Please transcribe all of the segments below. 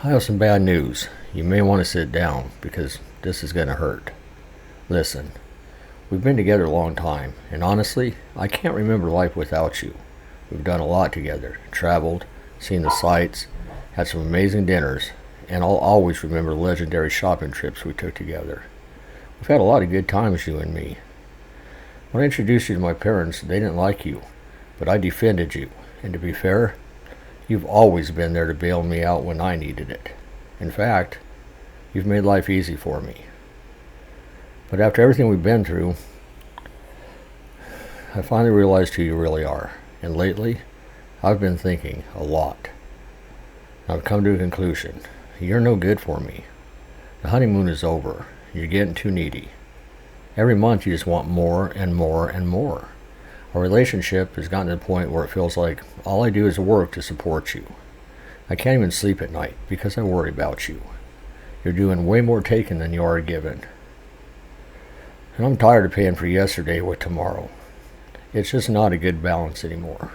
I have some bad news. You may want to sit down because this is going to hurt. Listen, we've been together a long time, and honestly, I can't remember life without you. We've done a lot together, traveled, seen the sights, had some amazing dinners, and I'll always remember the legendary shopping trips we took together. We've had a lot of good times, you and me. When I introduced you to my parents, they didn't like you, but I defended you, and to be fair, you've always been there to bail me out when I needed it. In fact, you've made life easy for me. But after everything we've been through, I finally realized who you really are. And lately, I've been thinking a lot. I've come to a conclusion. You're no good for me. The honeymoon is over. You're getting too needy. Every month you just want more and more and more. Our relationship has gotten to the point where it feels like all I do is work to support you. I can't even sleep at night because I worry about you. You're doing way more taking than you are giving. And I'm tired of paying for yesterday with tomorrow. It's just not a good balance anymore.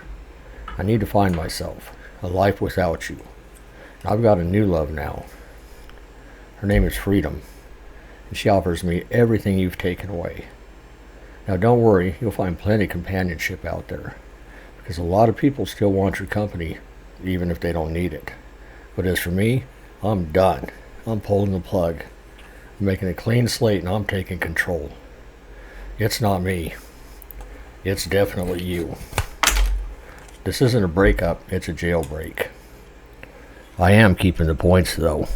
I need to find myself, a life without you. I've got a new love now. Her name is Freedom, and she offers me everything you've taken away. Now don't worry, you'll find plenty of companionship out there, because a lot of people still want your company, even if they don't need it. But as for me, I'm done. I'm pulling the plug. I'm making a clean slate and I'm taking control. It's not me. It's definitely you. This isn't a breakup, it's a jailbreak. I am keeping the points though.